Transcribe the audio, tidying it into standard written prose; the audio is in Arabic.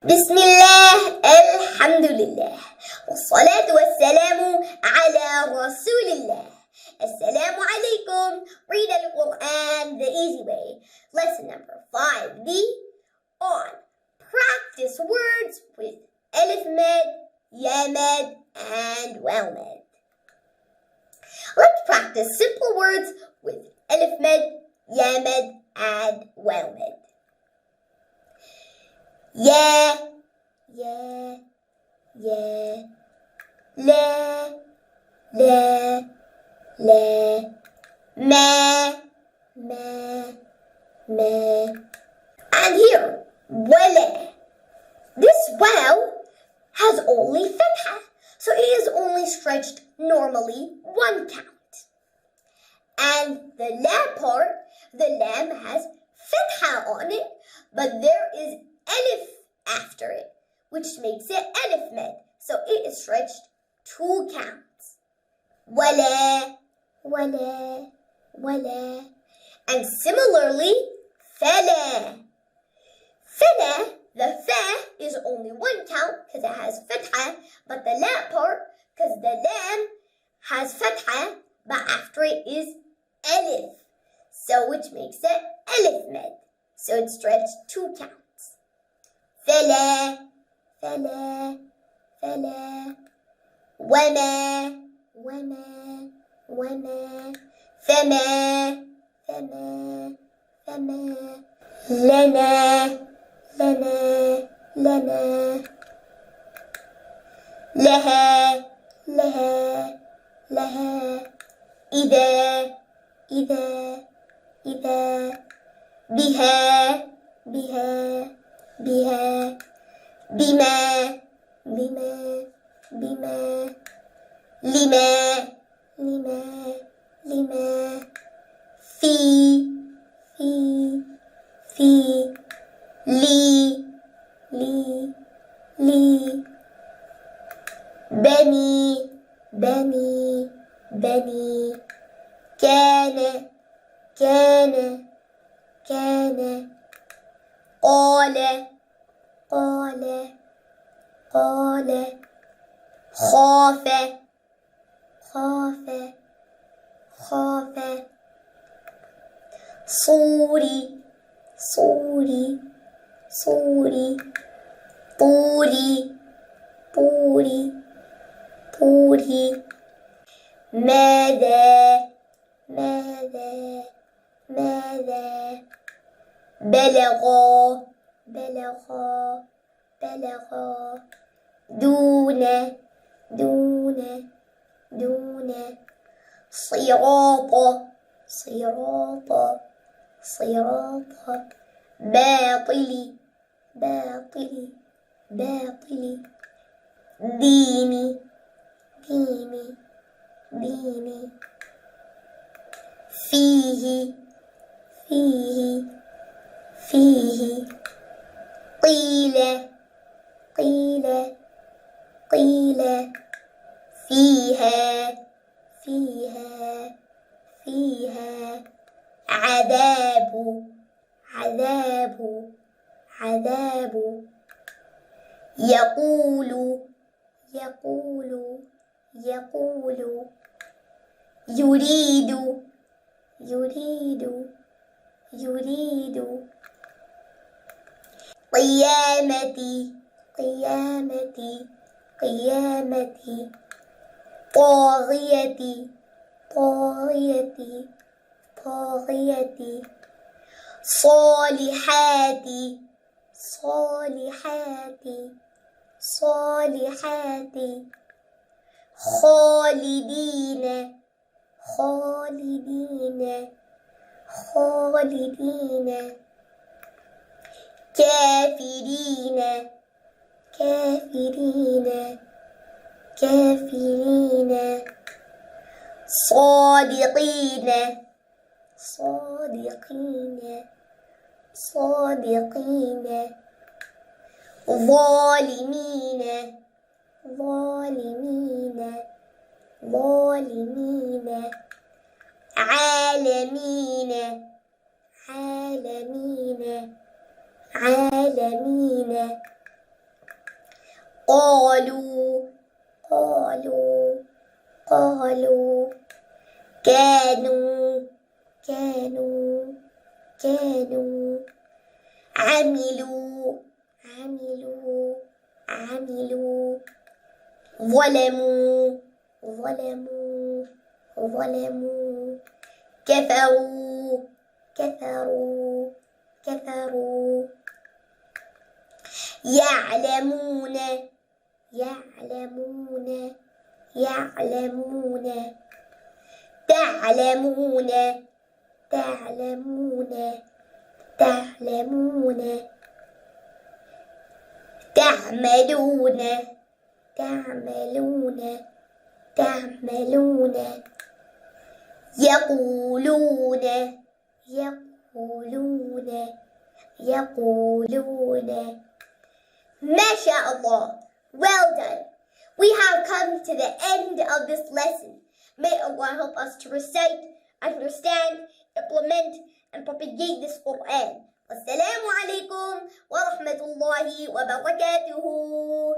بسم الله الحمد لله والصلاة والسلام على رسول الله. Assalamu alaikum. Read Al-Qur'an the easy way. Lesson number 5d on practice words with Alif med, Ya med, and Waaw med. Let's practice simple words with Alif med, Ya med, and Waaw med. Ya, ya, ya, la, la, la, ma, ma, ma. And here, wala. This wow has only fatha, so it is only stretched normally one count. And the la part, the lam has fatha on it, but there is alif after it, which makes it alif med, so it is stretched 2 counts. Wala, wala, wala. And similarly, fala. Fala, the fa is only 1 count because it has fatha, but the la part, because the lam has fatha, but after it is alif, so which makes it alif med, so it's stretched 2 counts. فلا فلا فلا وما وما وما فما فما فما لنا لنا لنا لها لها لها إذا إذا إذا بها بها بها بما بما بما لما لما لما في في في لي لي لي بني بني بني كان كان كان قال قال قال خاف خاف خاف صوري صوري صوري طوري طوري طوري ماذا ماذا ماذا بلغا بلغا بلغا دون دون دون صراط صراط صراط باطل باطل باطل ديني ديني ديني فيه فيه فيه قيل قيل قيل فيها فيها فيها عذاب عذاب عذاب يقول يقول يقول يريد يريد يريد قيامتي قيامتي قيامتي طاغيتي طاغيتي طاغيتي صالحاتي صالحاتي صالحاتي خالدين خالدين خالدين كافرين كافرين كافرين صادقين صادقين صادقين ظالمين ظالمين ظالمين عالمين عالمين عالمين قالوا قالوا قالوا كانوا كانوا كانوا عملوا عملوا عملوا ظلموا ظلموا ظلموا كفروا كفروا كفروا يعلمون يعلمون يعلمون تعلمون تعلمون تعلمون تعملون تعملون تعملون يقولون يقولون يقولون. MashaAllah. Well done. We have come to the end of this lesson. May Allah help us to recite, understand, implement, and propagate this Quran. Wassalamu alaikum wa rahmatullahi wa barakatuhu.